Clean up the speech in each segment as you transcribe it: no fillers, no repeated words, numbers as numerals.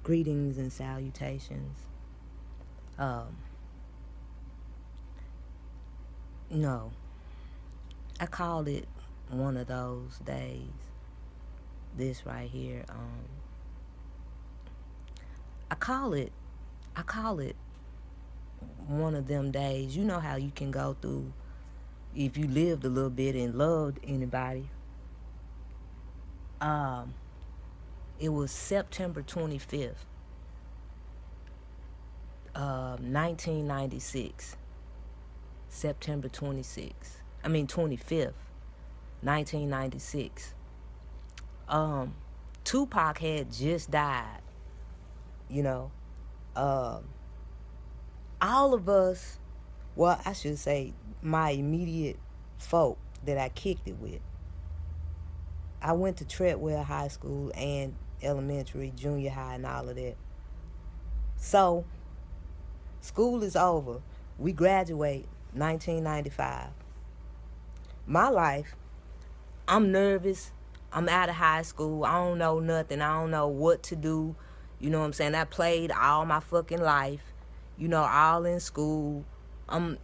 Greetings and salutations. Um, no, I called it one of those days. This right here. I call it. I call it one of them days. You know how you can go through if you lived a little bit and loved anybody. Um, it was September 25th, 1996. September 26th. 25th, 1996. Um, Tupac had just died. You know, um, all of us, well, I should say my immediate folk that I kicked it with. I went to Treadwell High School and elementary, junior high, and all of that. So, school is over. We graduate 1995. My life, I'm nervous. I'm out of high school. I don't know nothing. I don't know what to do. You know what I'm saying? I played all my fucking life, all in school. I'm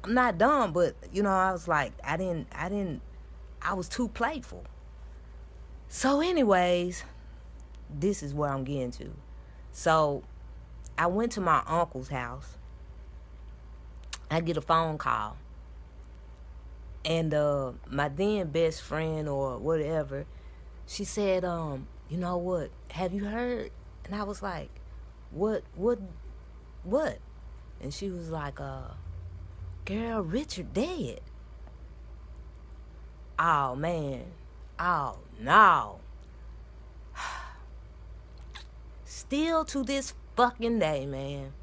not dumb, but, I was like, I was too playful. So anyways, this is where I'm getting to. So I went to my uncle's house. I get a phone call. And my then best friend or whatever, she said, you know what, have you heard? And I was like, what? And she was like, girl, Richard dead. Oh, man. Oh, no. Still to this fucking day, man,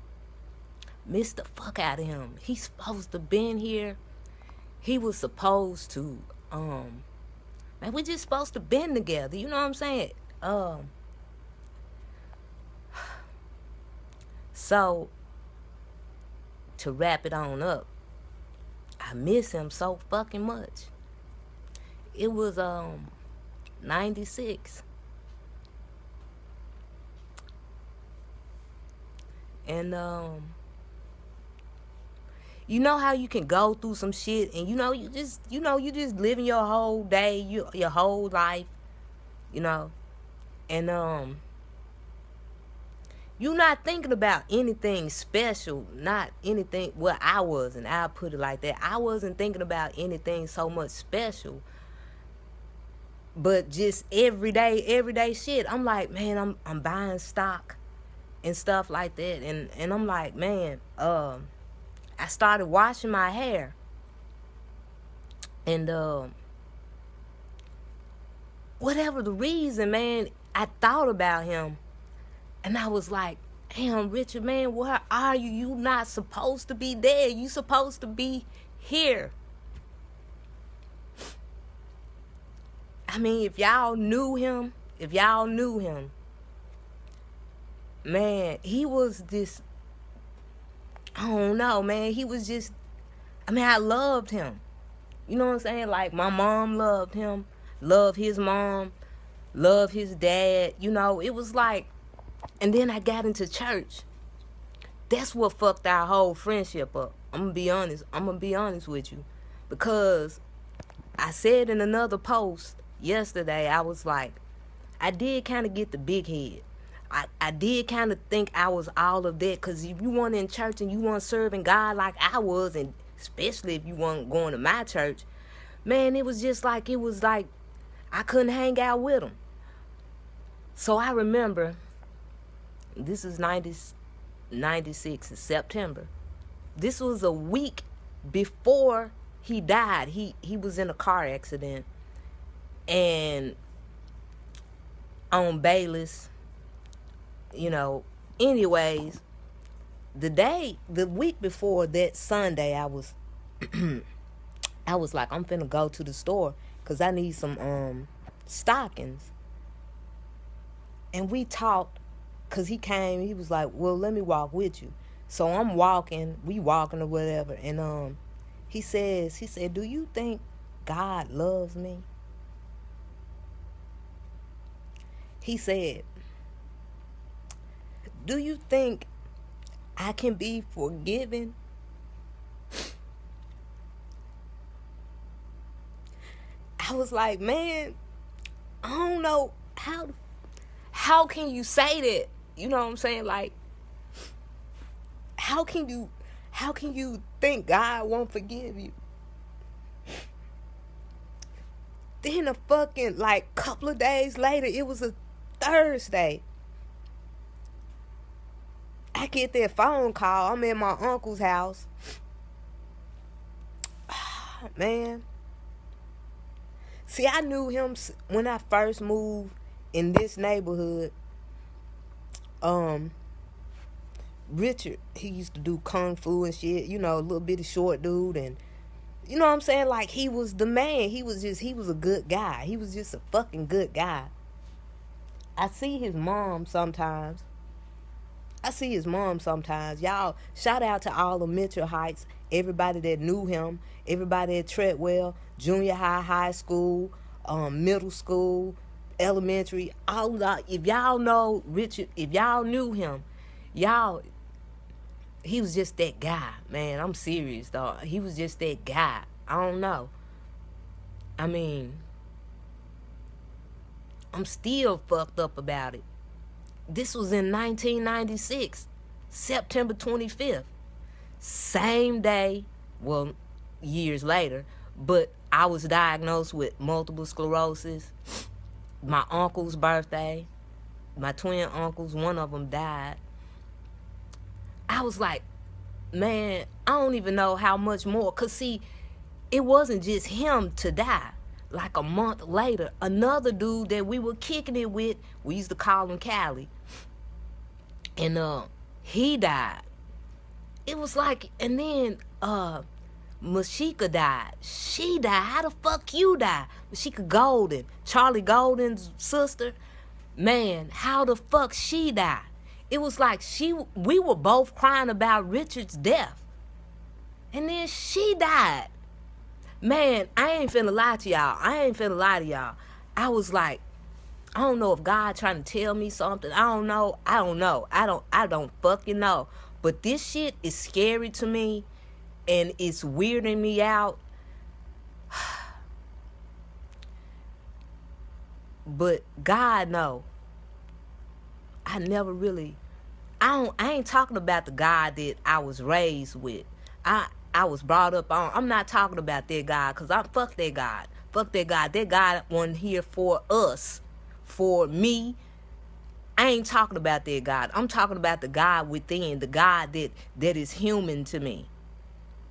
miss the fuck out of him. He's supposed to been here. He was supposed to, man, we just supposed to been together. You know what I'm saying? So, to wrap it on up, I miss him so fucking much. It was, 96. And, you know how you can go through some shit and you just living your whole day, your whole life, and you're not thinking about anything special, not anything. Well, I wasn't. I'll put it like that. I wasn't thinking about anything so much special, but just everyday shit. I'm like, man, I'm buying stock and stuff like that, and I'm like, man, I started washing my hair. And whatever the reason, man, I thought about him. And I was like, damn, Richard, man, where are you? You not supposed to be there. You supposed to be here. I mean, if y'all knew him, man, he was this, I don't know, man. He was just, I loved him. You know what I'm saying? Like, my mom loved him, loved his mom, loved his dad. It was like, and then I got into church. That's what fucked our whole friendship up. I'm going to be honest with you. Because I said in another post yesterday, I was like, I did kind of get the big head. I did kind of think I was all of that, because if you weren't in church and you weren't serving God like I was, and especially if you weren't going to my church, man, it was like I couldn't hang out with them. So I remember, this is 96 in September. This was a week before he died. He was in a car accident, and on Bayless. Anyways, the week before that Sunday, I was like, I'm finna go to the store because I need some stockings. And we talked, because he came, he was like, well, let me walk with you. So I'm walking, we walking or whatever, and he said, do you think God loves me? He said, Do you think I can be forgiven? I was like, man, I don't know how can you say that? You know what I'm saying? Like, how can you think God won't forgive you? Then a fucking like couple of days later, it was a Thursday, I get that phone call. I'm at my uncle's house. Man. See, I knew him when I first moved in this neighborhood. Richard, he used to do kung fu and shit. You know, a little bitty short dude. And you know what I'm saying? Like, he was the man. He was a good guy. He was just a fucking good guy. I see his mom sometimes. Y'all, shout out to all of Mitchell Heights. Everybody that knew him. Everybody at Treadwell. Junior high, high school. Middle school. Elementary. All that. If y'all know Richard, if y'all knew him, y'all, he was just that guy, man. I'm serious, dog. He was just that guy. I don't know. I mean, I'm still fucked up about it. This was in 1996, September 25th. Same day, well, years later, but I was diagnosed with multiple sclerosis. My uncle's birthday, my twin uncles, one of them died. I was like, man, I don't even know how much more. Because, see, it wasn't just him to die. Like a month later, another dude that we were kicking it with, we used to call him Callie. And he died. It was like, and then Mashika died. She died. How the fuck you die? Mashika Golden, Charlie Golden's sister. Man, how the fuck she died? It was like we were both crying about Richard's death. And then she died. Man, I ain't finna lie to y'all. I was like, I don't know if God trying to tell me something. I don't know. I don't fucking know. But this shit is scary to me, and it's weirding me out. But God know. I ain't talking about the God that I was raised with. I was brought up on. I'm not talking about that God, because fuck that God. Fuck that God. That God wasn't here for us. For me. I ain't talking about that God. I'm talking about the God within. The God that is human to me.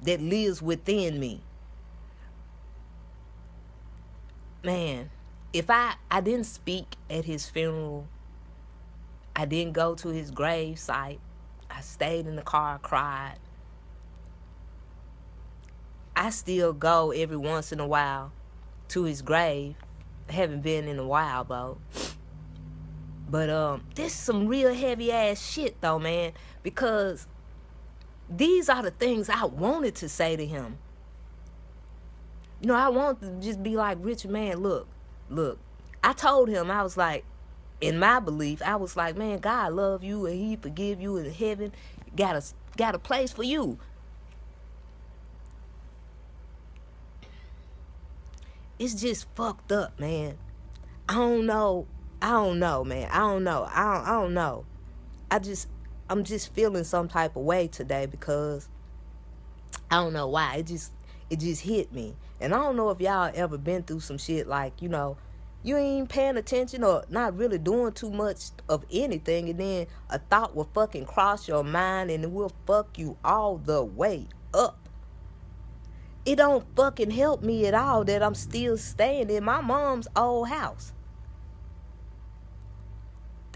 That lives within me. Man, if I didn't speak at his funeral, I didn't go to his grave site. I stayed in the car, cried. I still go every once in a while to his grave. I haven't been in a while, though. But this is some real heavy ass shit, though, man. Because these are the things I wanted to say to him. You know, I want to just be like, Richard, man, look. I told him, I was like, in my belief, I was like, man, God love you and he forgive you in heaven. Got a place for you. It's just fucked up, man. I don't know, man. I don't know. I'm just feeling some type of way today because I don't know why. It just hit me. And I don't know if y'all ever been through some shit like, you know, you ain't paying attention or not really doing too much of anything, and then a thought will fucking cross your mind and it will fuck you all the way up. It don't fucking help me at all that I'm still staying in my mom's old house.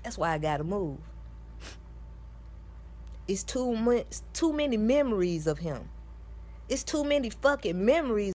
That's why I gotta move. It's too many memories of him. It's too many fucking memories